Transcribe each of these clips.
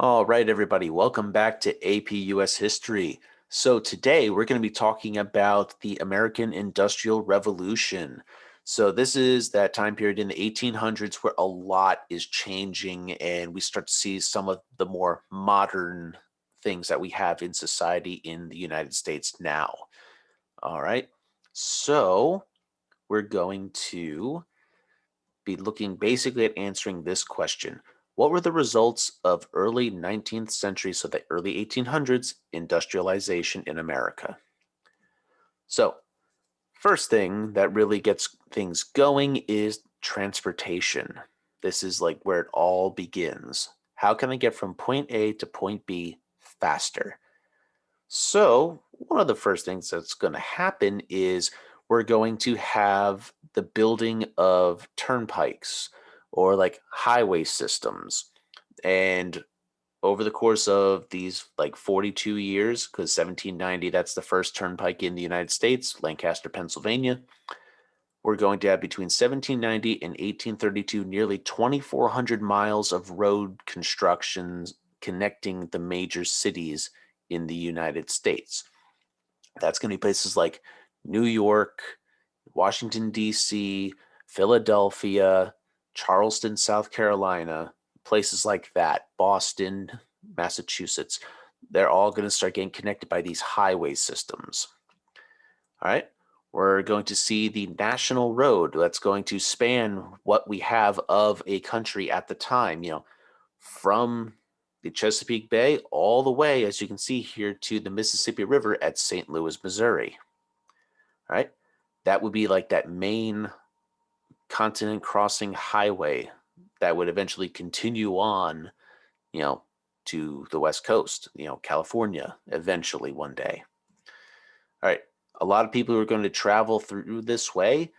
All right, everybody, welcome back to AP US History. So, today we're going to be talking about the American Industrial Revolution. So, this is that time period in the 1800s where a lot is changing, and we start to see some of the more modern things that we have in society in the United States now. All right, so we're going to be looking basically at answering this question. What were the results of early 19th century, so the early 1800s, industrialization in America? So, first thing that really gets things going is transportation. This is like where it all begins. How can I get from point A to point B faster? So, one of the first things that's going to happen is we're going to have the building of turnpikes or like highway systems. And over the course of these like 42 years, because 1790, that's the first turnpike in the United States, Lancaster, Pennsylvania, we're going to have between 1790 and 1832 nearly 2,400 miles of road constructions connecting the major cities in the United States. That's going to be places like New York, Washington, D.C., Philadelphia, Charleston, South Carolina, places like that, Boston, Massachusetts. They're all going to start getting connected by these highway systems. All right. We're going to see the national road that's going to span what we have of a country at the time, from the Chesapeake Bay all the way, as you can see here, to the Mississippi River at St. Louis, Missouri. All right. That would be like that main continent crossing highway that would eventually continue on, you know, to the West Coast, California eventually one day. All right. A lot of people who are going to travel through this way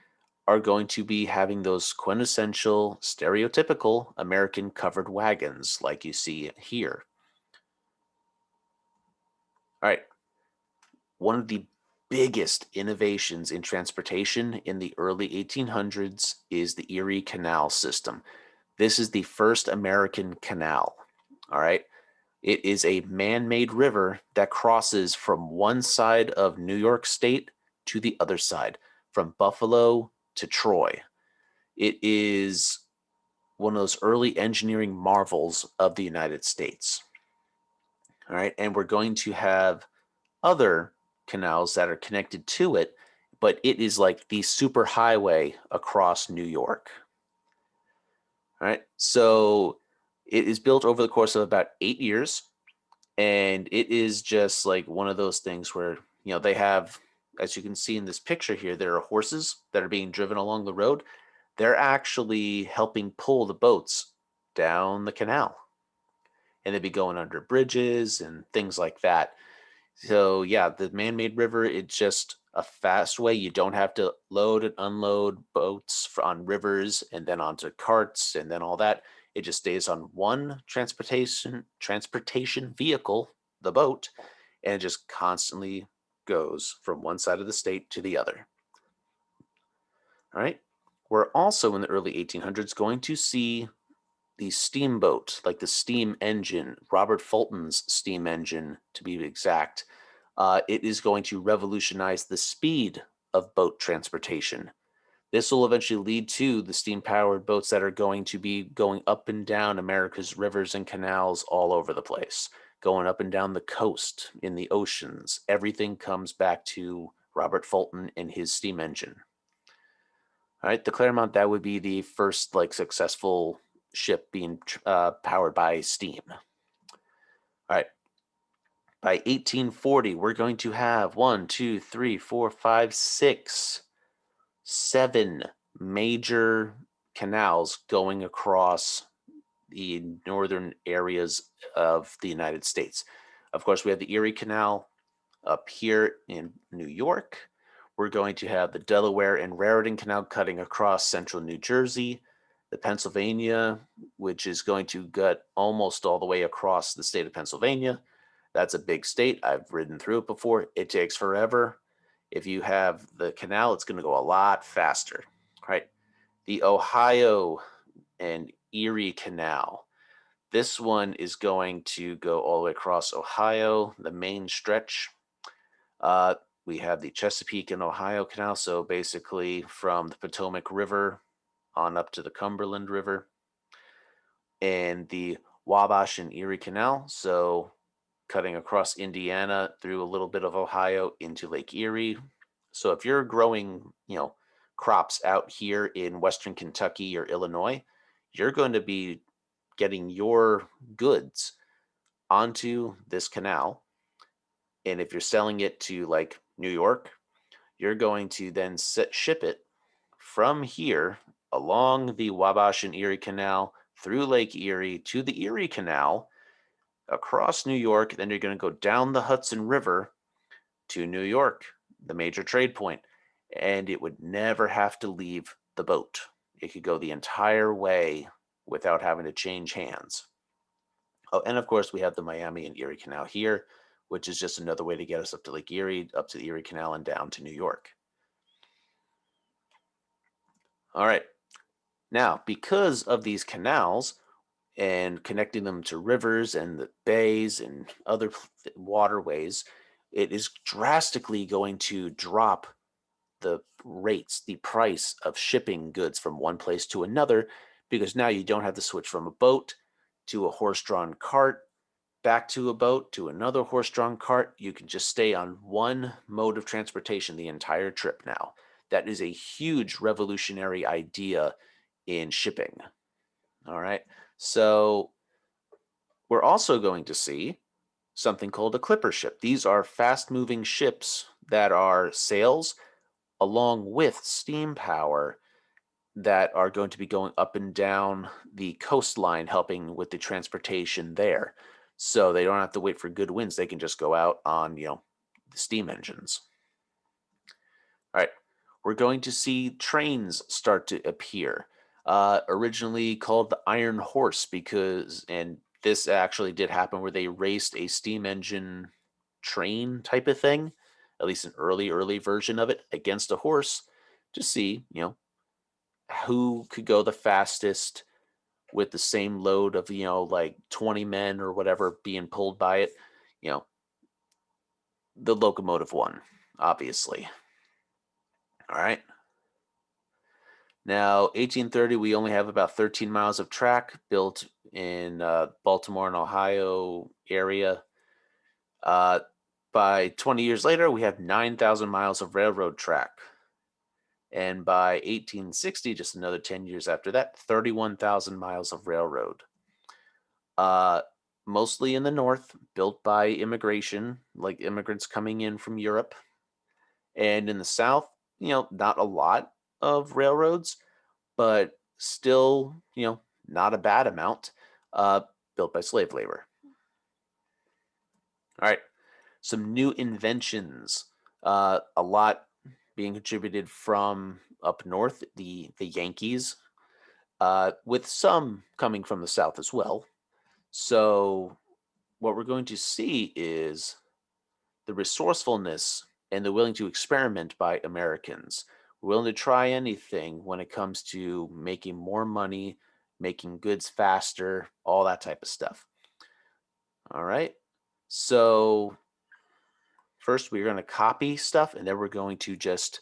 are going to be having those quintessential, stereotypical American covered wagons like you see here. All right. One of the biggest innovations in transportation in the early 1800s is the Erie Canal system. This is the first American canal. All right. It is a man made river that crosses from one side of New York State to the other side, from Buffalo to Troy. It is one of those early engineering marvels of the United States. All right. And we're going to have other canals that are connected to it, but it is like the super highway across New York. All right. So it is built over the course of about 8 years. And it is just like one of those things where, they have, as you can see in this picture here, there are horses that are being driven along the road. They're actually helping pull the boats down the canal. And they'd be going under bridges and things like that. So yeah, the man-made river, it's just a fast way. You don't have to load and unload boats on rivers and then onto carts and then all that. It just stays on one transportation vehicle, the boat, and it just constantly goes from one side of the state to the other. All right. We're also in the early 1800s going to see the steamboat, like the steam engine, Robert Fulton's steam engine to be exact. It is going to revolutionize the speed of boat transportation. This will eventually lead to the steam powered boats that are going to be going up and down America's rivers and canals all over the place, going up and down the coast, in the oceans. Everything comes back to Robert Fulton and his steam engine. All right, the Claremont, that would be the first like successful ship being powered by steam. All right, by 1840, we're going to have one, two, three, four, five, six, seven major canals going across the northern areas of the United States. Of course, we have the Erie Canal up here in New York. We're going to have the Delaware and Raritan Canal cutting across central New Jersey, the Pennsylvania, which is going to gut almost all the way across the state of Pennsylvania. That's a big state. I've ridden through it before. It takes forever. If you have the canal, it's going to go a lot faster, right? The Ohio and Erie Canal. This one is going to go all the way across Ohio, the main stretch. Uh, we have the Chesapeake and Ohio Canal, so basically from the Potomac River on up to the Cumberland River, and the Wabash and Erie Canal, so cutting across Indiana through a little bit of Ohio into Lake Erie. So if you're growing, crops out here in Western Kentucky or Illinois, you're going to be getting your goods onto this canal. And if you're selling it to like New York, you're going to then ship it from here along the Wabash and Erie Canal through Lake Erie to the Erie Canal across New York. Then you're going to go down the Hudson River to New York, the major trade point, and it would never have to leave the boat. It could go the entire way without having to change hands. Oh, and of course, we have the Miami and Erie Canal here, which is just another way to get us up to Lake Erie, up to the Erie Canal, and down to New York. All right. Now, because of these canals and connecting them to rivers and the bays and other waterways, it is drastically going to drop the rates, the price of shipping goods from one place to another, because now you don't have to switch from a boat to a horse-drawn cart, back to a boat to another horse-drawn cart. You can just stay on one mode of transportation the entire trip now. That is a huge revolutionary idea in shipping. All right. So we're also going to see something called a clipper ship. These are fast-moving ships that are sails along with steam power that are going to be going up and down the coastline, helping with the transportation there. So they don't have to wait for good winds. They can just go out on, the steam engines. All right. We're going to see trains start to appear. Originally called the Iron Horse and this actually did happen where they raced a steam engine train type of thing, at least an early version of it, against a horse to see, who could go the fastest with the same load of, like 20 men or whatever being pulled by it. You know, the locomotive won, obviously. All right. Now, 1830, we only have about 13 miles of track built in Baltimore and Ohio area. By 20 years later, we have 9,000 miles of railroad track. And by 1860, just another 10 years after that, 31,000 miles of railroad. Mostly in the north, built by immigration, like immigrants coming in from Europe. And in the south, not a lot of railroads, but still, not a bad amount, built by slave labor. All right, some new inventions, a lot being contributed from up north, the Yankees, with some coming from the south as well. So what we're going to see is the resourcefulness and the willing to experiment by Americans. We're willing to try anything when it comes to making more money, making goods faster, all that type of stuff. All right. So first we're going to copy stuff, and then we're going to just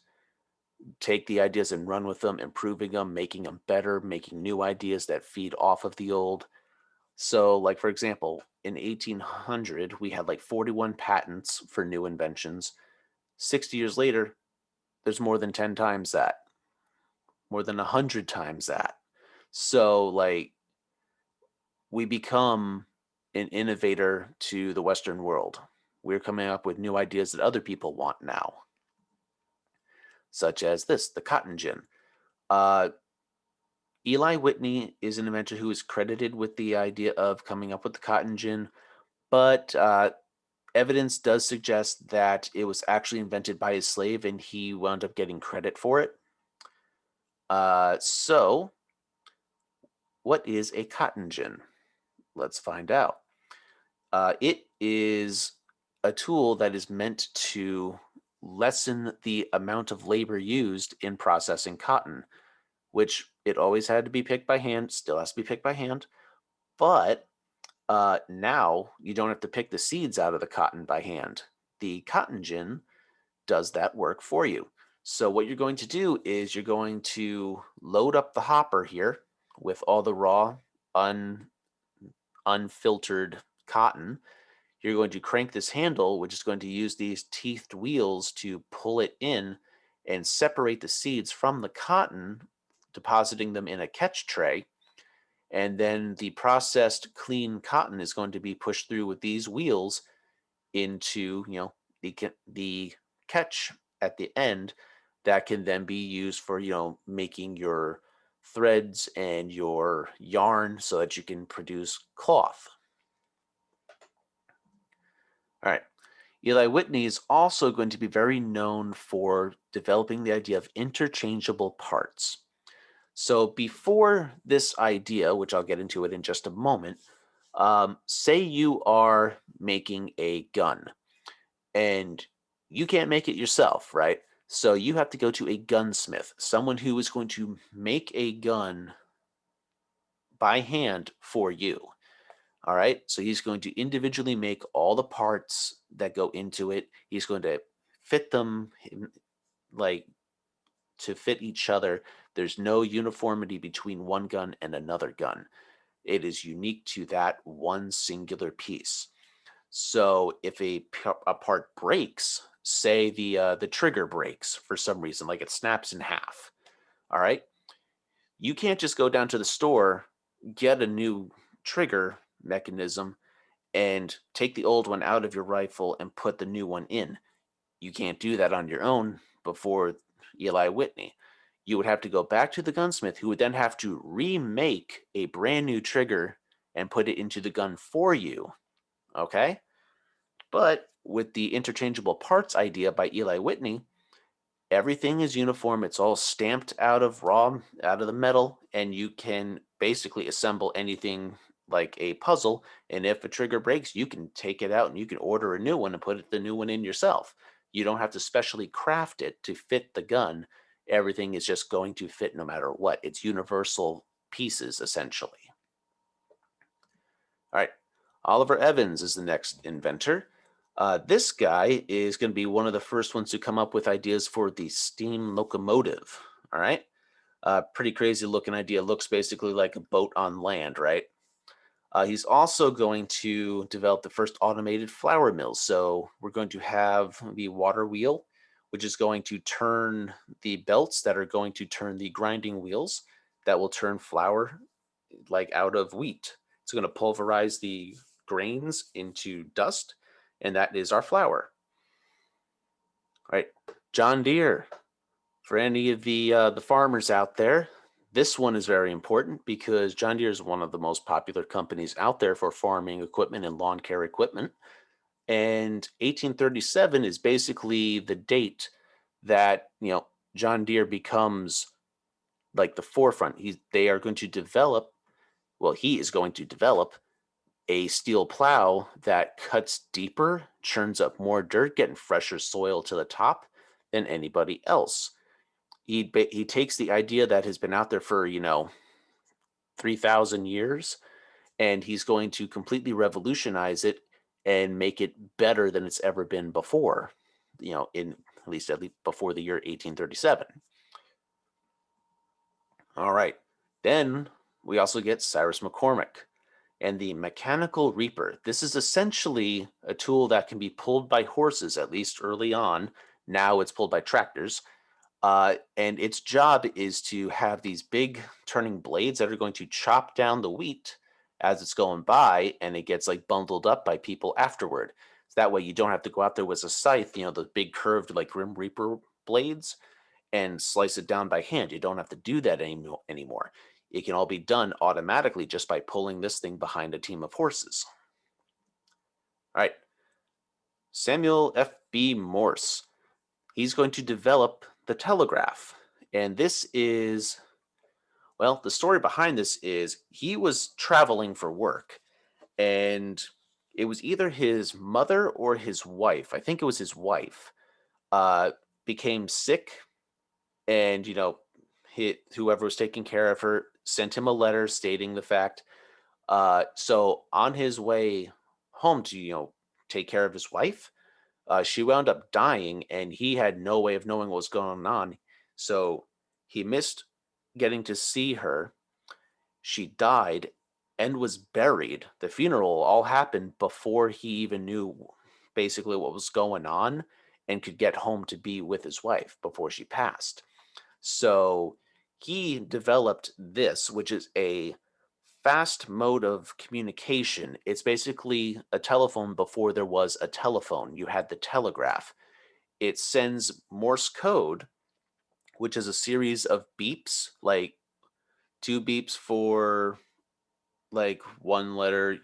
take the ideas and run with them, improving them, making them better, making new ideas that feed off of the old. So, like, for example, in 1800, we had like 41 patents for new inventions. 60 years later, there's more than 10 times that, more than 100 times that. So, like, we become an innovator to the Western world. We're coming up with new ideas that other people want now, such as this, the cotton gin. Eli Whitney is an inventor who is credited with the idea of coming up with the cotton gin, but evidence does suggest that it was actually invented by a slave and he wound up getting credit for it. So, what is a cotton gin? Let's find out. It is a tool that is meant to lessen the amount of labor used in processing cotton, which it always had to be picked by hand, still has to be picked by hand, but Now you don't have to pick the seeds out of the cotton by hand. The cotton gin does that work for you. So what you're going to do is you're going to load up the hopper here with all the raw, un, unfiltered cotton. You're going to crank this handle, which is going to use these teethed wheels to pull it in and separate the seeds from the cotton, depositing them in a catch tray. And then the processed clean cotton is going to be pushed through with these wheels into, the catch at the end that can then be used for, making your threads and your yarn so that you can produce cloth. All right. Eli Whitney is also going to be very known for developing the idea of interchangeable parts. So before this idea, which I'll get into it in just a moment, say you are making a gun and you can't make it yourself, right? So you have to go to a gunsmith, someone who is going to make a gun by hand for you. All right. So he's going to individually make all the parts that go into it. He's going to fit them like to fit each other. There's no uniformity between one gun and another gun. It is unique to that one singular piece. So if a part breaks, say the trigger breaks for some reason, like it snaps in half, all right, you can't just go down to the store, get a new trigger mechanism, and take the old one out of your rifle and put the new one in. You can't do that on your own before Eli Whitney. You would have to go back to the gunsmith, who would then have to remake a brand new trigger and put it into the gun for you. Okay? But with the interchangeable parts idea by Eli Whitney, everything is uniform. It's all stamped out of the metal, and you can basically assemble anything like a puzzle. And if a trigger breaks, you can take it out and you can order a new one and put the new one in yourself. You don't have to specially craft it to fit the gun. Everything is just going to fit no matter what. It's universal pieces, essentially. All right. Oliver Evans is the next inventor. This guy is going to be one of the first ones to come up with ideas for the steam locomotive. All right. Pretty crazy looking idea. Looks basically like a boat on land, right? He's also going to develop the first automated flour mill. So we're going to have the water wheel, which is going to turn the belts that are going to turn the grinding wheels that will turn flour like out of wheat. It's going to pulverize the grains into dust, and that is our flour. All right, John Deere. For any of the farmers out there, this one is very important because John Deere is one of the most popular companies out there for farming equipment and lawn care equipment. And 1837 is basically the date that John Deere becomes like the forefront. They are going to develop. Well, he is going to develop a steel plow that cuts deeper, churns up more dirt, getting fresher soil to the top than anybody else. He takes the idea that has been out there for 3,000 years, and he's going to completely revolutionize it and make it better than it's ever been before. In at least before the year 1837. All right, then we also get Cyrus McCormick and the mechanical reaper. This is essentially a tool that can be pulled by horses, at least early on. Now it's pulled by tractors. And its job is to have these big turning blades that are going to chop down the wheat as it's going by, and it gets like bundled up by people afterward. So that way you don't have to go out there with a scythe, the big curved like Grim Reaper blades, and slice it down by hand. You don't have to do that anymore. It can all be done automatically just by pulling this thing behind a team of horses. All right. Samuel F.B. Morse. He's going to develop the telegraph. And this is, well, the story behind this is he was traveling for work, and it was either his mother or his wife. I think it was his wife, uh, became sick, and, whoever was taking care of her sent him a letter stating the fact. So on his way home to, take care of his wife, she wound up dying, and he had no way of knowing what was going on. So he missed getting to see her. She died and was buried. The funeral all happened before he even knew basically what was going on and could get home to be with his wife before she passed. So he developed this, which is a fast mode of communication. It's basically a telephone before there was a telephone. You had the telegraph. It sends Morse code, which is a series of beeps, like two beeps for like one letter,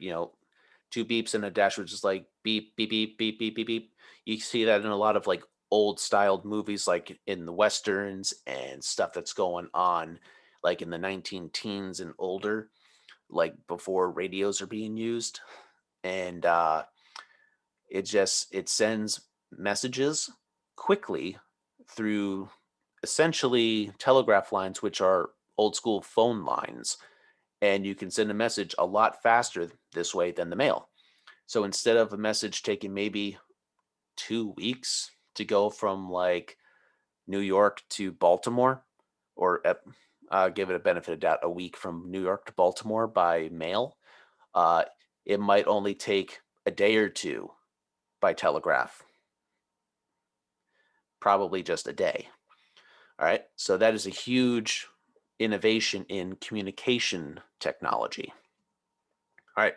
two beeps and a dash, which is like beep, beep, beep, beep, beep, beep, beep. You see that in a lot of like old styled movies, like in the westerns and stuff that's going on, like in the 19 teens and older, like before radios are being used. And it sends messages quickly through essentially telegraph lines, which are old school phone lines, and you can send a message a lot faster this way than the mail. So instead of a message taking maybe 2 weeks to go from like New York to Baltimore, or give it a benefit of doubt, a week from New York to Baltimore by mail, uh, it might only take a day or two by telegraph, probably just a day. All right. So that is a huge innovation in communication technology. All right.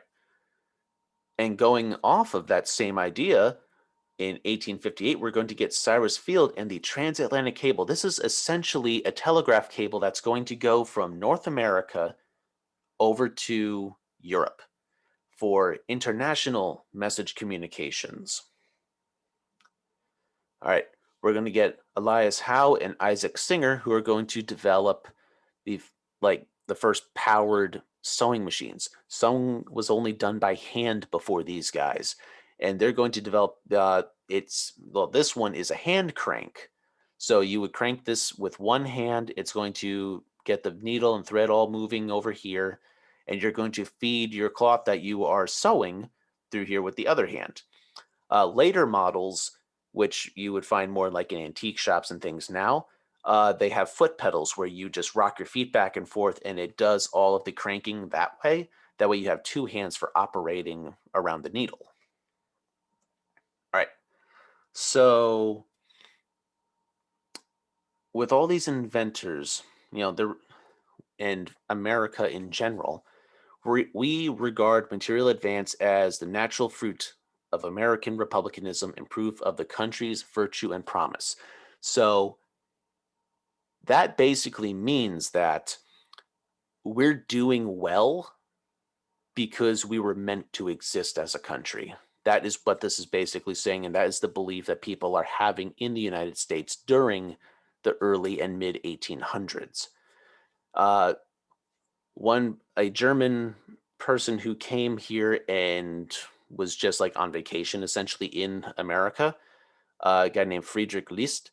And going off of that same idea, in 1858, we're going to get Cyrus Field and the transatlantic cable. This is essentially a telegraph cable that's going to go from North America over to Europe for international message communications. All right, we're going to get Elias Howe and Isaac Singer, who are going to develop the the first powered sewing machines. Sewing was only done by hand before these guys, and they're going to develop this one is a hand crank. So you would crank this with one hand. It's going to get the needle and thread all moving over here, and you're going to feed your cloth that you are sewing through here with the other hand. Later models, which you would find more like in antique shops and things now, they have foot pedals where you just rock your feet back and forth, and it does all of the cranking that way. That way, you have two hands for operating around the needle. All right. So, with all these inventors, and America in general, we regard material advance as the natural fruit of American republicanism and proof of the country's virtue and promise. So that basically means that we're doing well because we were meant to exist as a country. That is what this is basically saying, and that is the belief that people are having in the United States during the early and mid 1800s. A German person who came here and was just like on vacation essentially in America, a guy named Friedrich List.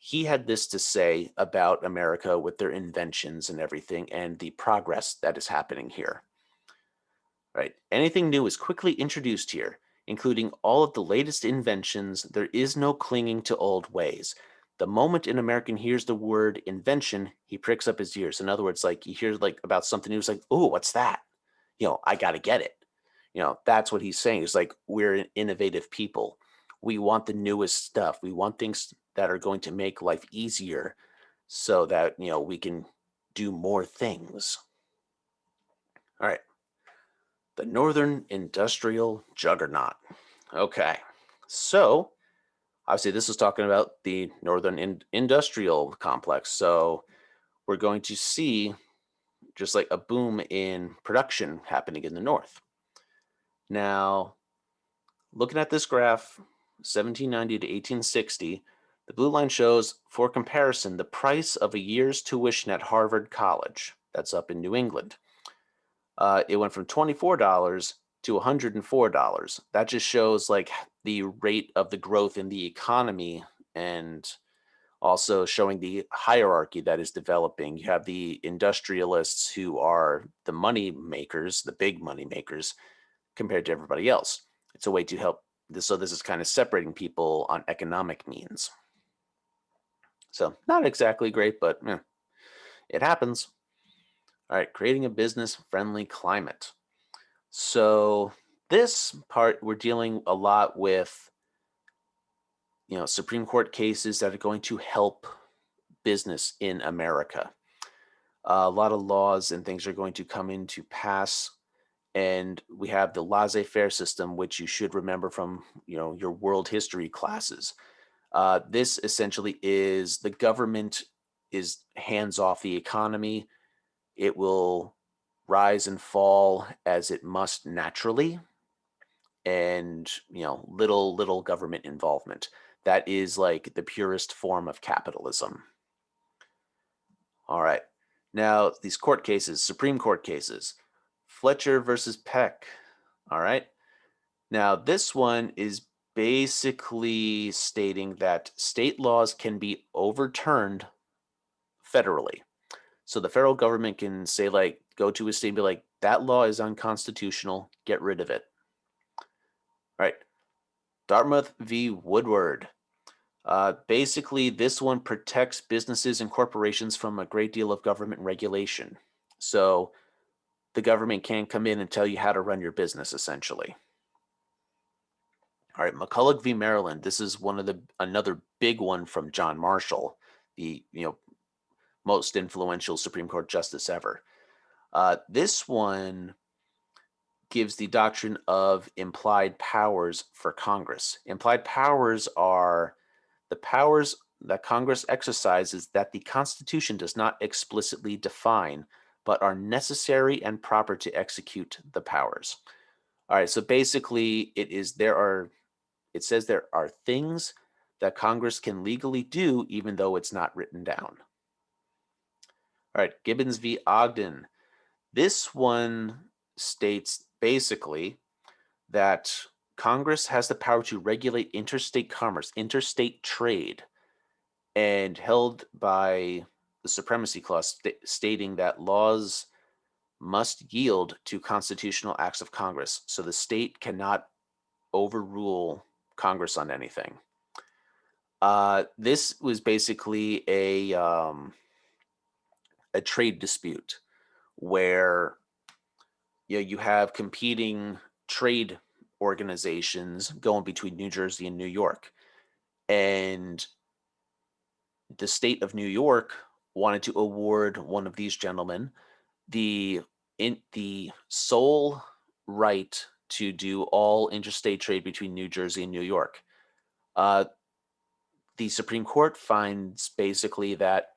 He had this to say about America with their inventions and everything and the progress that is happening here. Right? Anything new is quickly introduced here, including all of the latest inventions. There is no clinging to old ways. The moment an American hears the word invention, he pricks up his ears. In other words, like he hears like about something new, it's like, oh, what's that? I got to get it. That's what he's saying. It's like we're an innovative people. We want the newest stuff. We want things that are going to make life easier so that, we can do more things. All right. The Northern Industrial Juggernaut. Okay. So, obviously, this is talking about the Northern Industrial Complex. So, we're going to see just like a boom in production happening in the North. Now, looking at this graph, 1790 to 1860, the blue line shows, for comparison, the price of a year's tuition at Harvard College. That's up in New England. It went from $24 to $104. That just shows like the rate of the growth in the economy and Also showing the hierarchy that is developing. You have the industrialists who are the money makers, the big money makers, compared to everybody else. It's a way to help this. So this is kind of separating people on economic means. So not exactly great, but it happens. All right, creating a business-friendly climate. So this part, we're dealing a lot with, Supreme Court cases that are going to help business in America. A lot of laws and things are going to come into pass, and we have the laissez-faire system, which you should remember from your world history classes. This essentially is the government is hands off the economy. It will rise and fall as it must naturally, and little government involvement. That is like the purest form of capitalism. All right. Now, these court cases, Supreme Court cases, Fletcher versus Peck. All right. Now, this one is basically stating that state laws can be overturned federally. So the federal government can say, like, go to a state and be like, that law is unconstitutional, get rid of it. All right. Dartmouth v. Woodward. Basically, this one protects businesses and corporations from a great deal of government regulation. So the government can't come in and tell you how to run your business, essentially. All right, McCulloch v. Maryland. This is another big one from John Marshall, the most influential Supreme Court justice ever. This one gives the doctrine of implied powers for Congress. Implied powers are the powers that Congress exercises that the Constitution does not explicitly define, but are necessary and proper to execute the powers. All right, so basically it says there are things that Congress can legally do even though it's not written down. All right, Gibbons v. Ogden. This one states basically that Congress has the power to regulate interstate commerce, interstate trade, and held by the Supremacy Clause, stating that laws must yield to constitutional acts of Congress. So the state cannot overrule Congress on anything. This was basically a trade dispute where you have competing trade organizations going between New Jersey and New York, and the state of New York wanted to award one of these gentlemen the sole right to do all interstate trade between New Jersey and New York. The Supreme Court finds basically that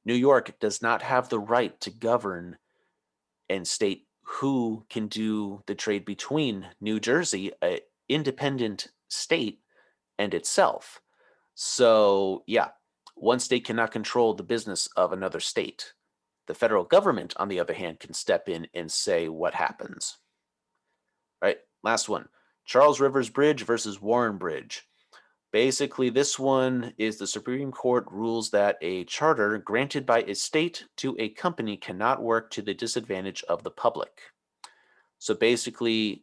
New York does not have the right to govern and state who can do the trade between New Jersey, an independent state, and itself. So, yeah, one state cannot control the business of another state. The federal government, on the other hand, can step in and say what happens. Right? Last one. Charles Rivers Bridge versus Warren Bridge. Basically, this one is the Supreme Court rules that a charter granted by a state to a company cannot work to the disadvantage of the public. So basically,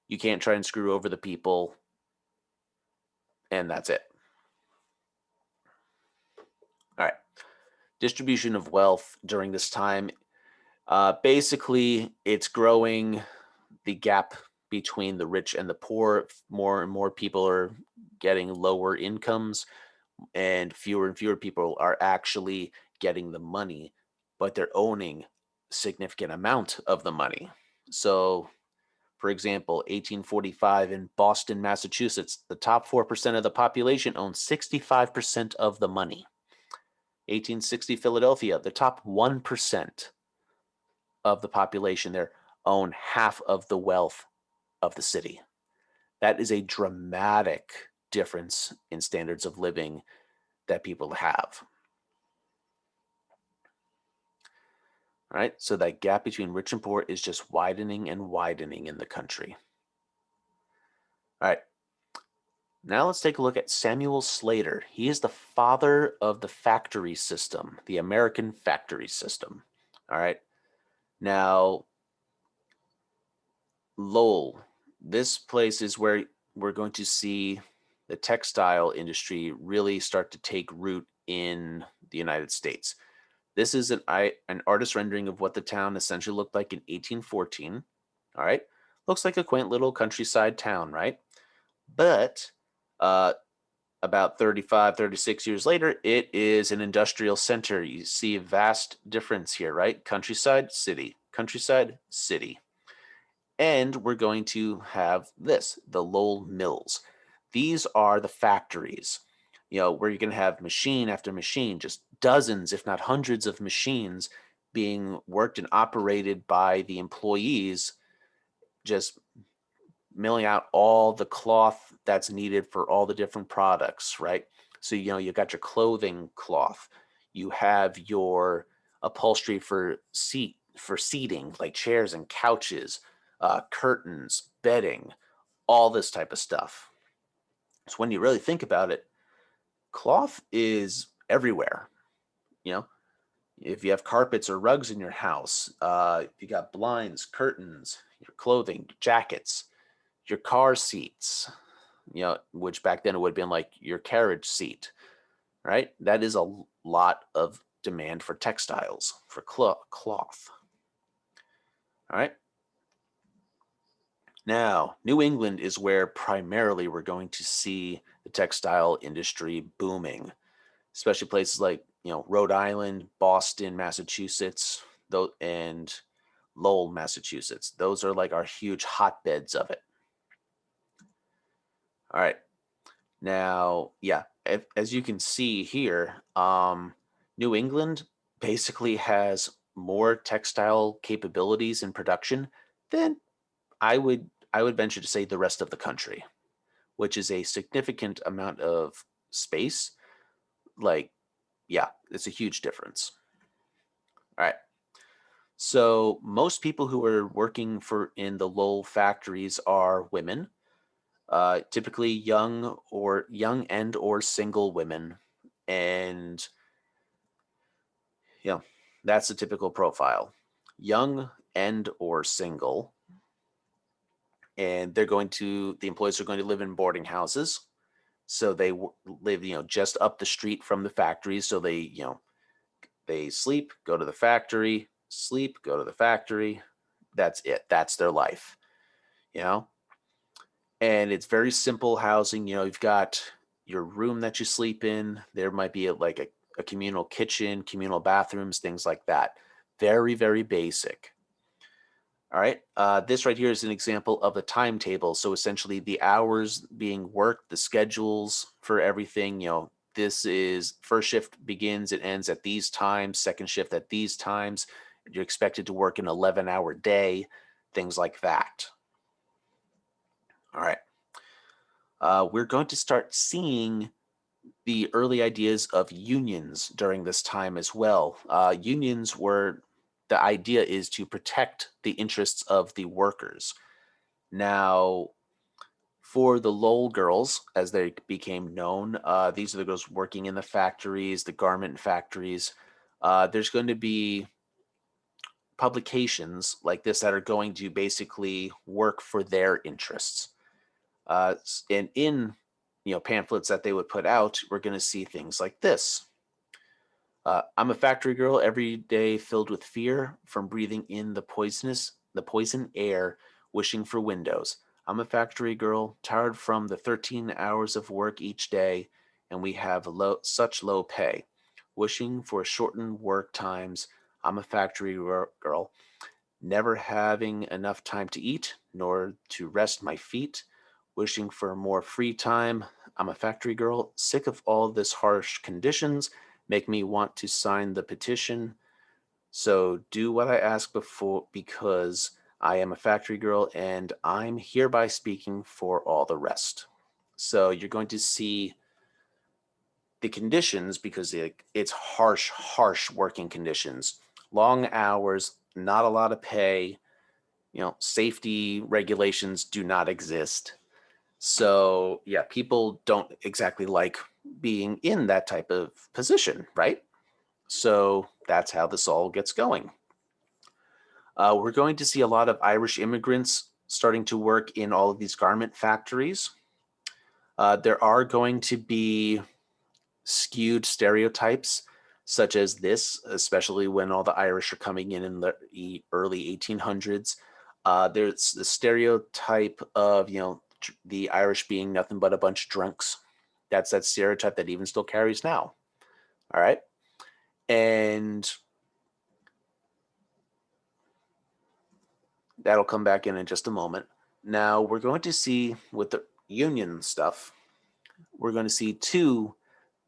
you can't try and screw over the people, and that's it. All right. Distribution of wealth during this time. Basically, it's growing the gap between the rich and the poor. More and more people are getting lower incomes, and fewer people are actually getting the money, but they're owning a significant amount of the money. So, for example, 1845 in Boston, Massachusetts, the top 4% of the population owns 65% of the money. 1860 Philadelphia, the top 1% of the population there own half of the wealth of the city. That is a dramatic difference in standards of living that people have. All right, so that gap between rich and poor is just widening and widening in the country. All right, Now let's take a look at Samuel Slater. He is the father of the factory system, the American factory system. All right. Now, Lowell, this place is where we're going to see the textile industry really start to take root in the United States. This is an artist rendering of what the town essentially looked like in 1814. All right. Looks like a quaint little countryside town, right? But uh, about 35, 36 years later, it is an industrial center. You see a vast difference here, right? Countryside, city, countryside, city. And we're going to have this, the Lowell Mills. These are the factories, where you're going to have machine after machine, just dozens, if not hundreds of machines being worked and operated by the employees, just milling out all the cloth that's needed for all the different products, right? So, you got your clothing cloth, you have your upholstery for seating, like chairs and couches, curtains, bedding, all this type of stuff. So when you really think about it, cloth is everywhere. You know, if you have carpets or rugs in your house, if you got blinds, curtains, your clothing, jackets, your car seats, which back then it would have been like your carriage seat, right? That is a lot of demand for textiles, for cloth. All right. Now, New England is where primarily we're going to see the textile industry booming, especially places like, Rhode Island, Boston, Massachusetts, and Lowell, Massachusetts. Those are like our huge hotbeds of it. All right. Now, yeah, as you can see here, New England basically has more textile capabilities in production than I would venture to say the rest of the country, which is a significant amount of space. Like, yeah, it's a huge difference. All right. So most people who are working for in the Lowell factories are women, typically young and or single women, and you know that's a typical profile: young and or single, and the employees are going to live in boarding houses. So they live, just up the street from the factories. So they sleep, go to the factory, sleep, go to the factory. That's it. That's their life, you know? And it's very simple housing. You've got your room that you sleep in. There might be a communal kitchen, communal bathrooms, things like that. Very, very basic. All right. This right here is an example of a timetable. So essentially, the hours being worked, the schedules for everything. This is first shift begins, it ends at these times, second shift at these times. You're expected to work an 11-hour day, things like that. All right. We're going to start seeing the early ideas of unions during this time as well. Unions were the idea is to protect the interests of the workers. Now, for the Lowell girls, as they became known, these are the girls working in the factories, the garment factories. There's going to be publications like this that are going to basically work for their interests. And in pamphlets that they would put out, we're going to see things like this. I'm a factory girl every day filled with fear from breathing in the poison air, wishing for windows. I'm a factory girl tired from the 13 hours of work each day, and we have such low pay. Wishing for shortened work times. I'm a factory girl, never having enough time to eat nor to rest my feet. Wishing for more free time. I'm a factory girl, sick of all this harsh conditions make me want to sign the petition. So do what I asked before because I am a factory girl and I'm hereby speaking for all the rest. So you're going to see the conditions because it's harsh, harsh working conditions, long hours, not a lot of pay. Safety regulations do not exist. So yeah, people don't exactly like being in that type of position, right? So that's how this all gets going. We're going to see a lot of Irish immigrants starting to work in all of these garment factories. There are going to be skewed stereotypes such as this, especially when all the Irish are coming in the early 1800s. There's the stereotype of, the Irish being nothing but a bunch of drunks. That's that stereotype that even still carries now. All right. And that'll come back in just a moment. Now, we're going to see with the union stuff, we're going to see two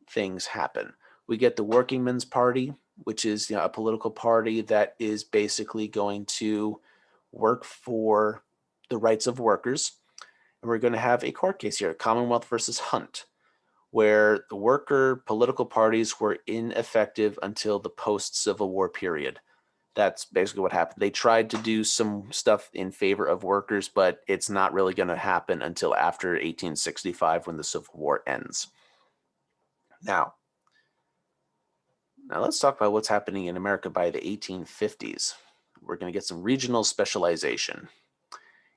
things happen. We get the Working Men's Party, which is a political party that is basically going to work for the rights of workers. And we're going to have a court case here, Commonwealth versus Hunt, where the worker political parties were ineffective until the post-Civil War period. That's basically what happened. They tried to do some stuff in favor of workers, but it's not really going to happen until after 1865 when the Civil War ends. Now let's talk about what's happening in America by the 1850s. We're going to get some regional specialization.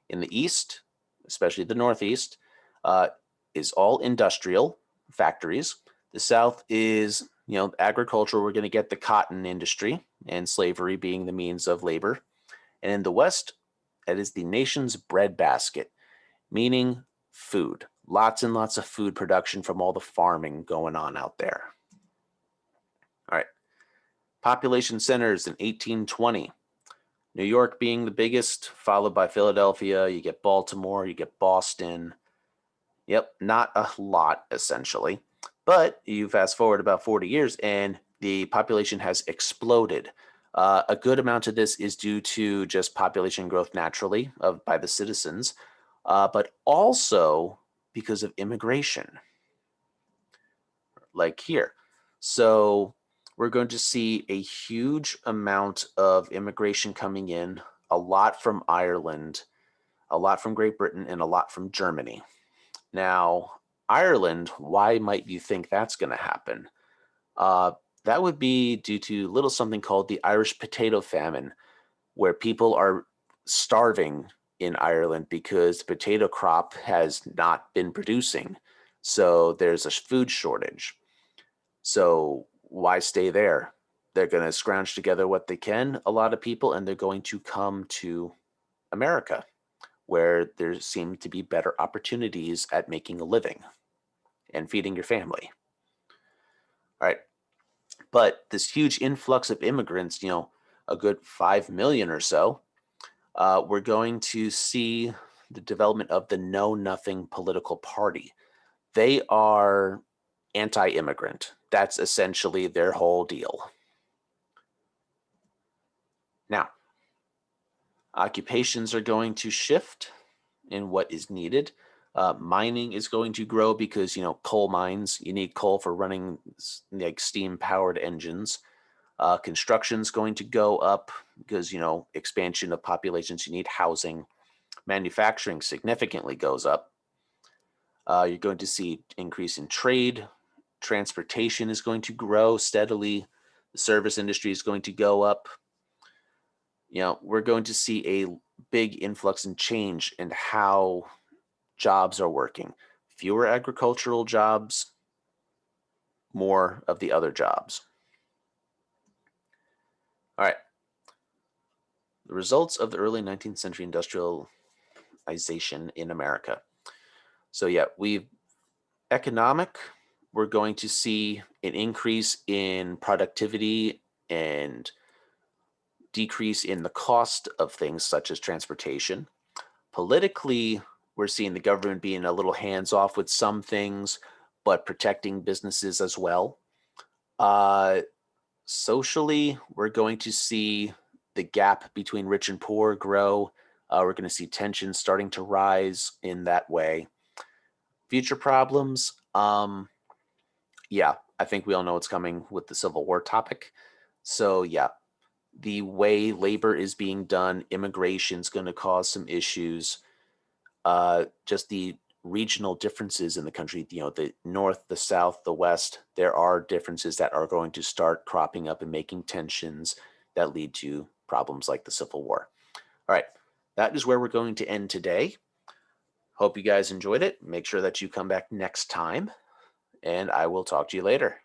In the East, especially the Northeast, is all industrial factories. The South is, agricultural. We're going to get the cotton industry and slavery being the means of labor. And in the West, that is the nation's breadbasket, meaning food. Lots and lots of food production from all the farming going on out there. All right. Population centers in 1820. New York being the biggest, followed by Philadelphia. You get Baltimore, you get Boston. Yep, not a lot, essentially. But you fast forward about 40 years and the population has exploded. A good amount of this is due to just population growth naturally by the citizens, but also because of immigration, like here. So we're going to see a huge amount of immigration coming in, a lot from Ireland, a lot from Great Britain, and a lot from Germany. Now, Ireland, why might you think that's going to happen? That would be due to little something called the Irish potato famine, where people are starving in Ireland because the potato crop has not been producing. So there's a food shortage. So why stay there? They're going to scrounge together what they can, a lot of people, and they're going to come to America, where there seem to be better opportunities at making a living and feeding your family. All right. But this huge influx of immigrants, a good 5 million or so, we're going to see the development of the Know Nothing political party. They are anti-immigrant. That's essentially their whole deal. Now, occupations are going to shift in what is needed. Mining is going to grow because, coal mines, you need coal for running like steam powered engines. Construction is going to go up because, expansion of populations, you need housing. Manufacturing significantly goes up. You're going to see increase in trade. Transportation is going to grow steadily. The service industry is going to go up. We're going to see a big influx and change in how jobs are working. Fewer agricultural jobs, more of the other jobs. All right. The results of the early 19th century industrialization in America. So yeah, economic, we're going to see an increase in productivity and decrease in the cost of things such as transportation. Politically, we're seeing the government being a little hands-off with some things, but protecting businesses as well. Socially, we're going to see the gap between rich and poor grow. We're going to see tensions starting to rise in that way. Future problems, yeah, I think we all know what's coming with the Civil War topic. So yeah, the way labor is being done, immigration is going to cause some issues. Just the regional differences in the country, the North, the South, the West, there are differences that are going to start cropping up and making tensions that lead to problems like the Civil War. All right, that is where we're going to end today. Hope you guys enjoyed it. Make sure that you come back next time, and I will talk to you later.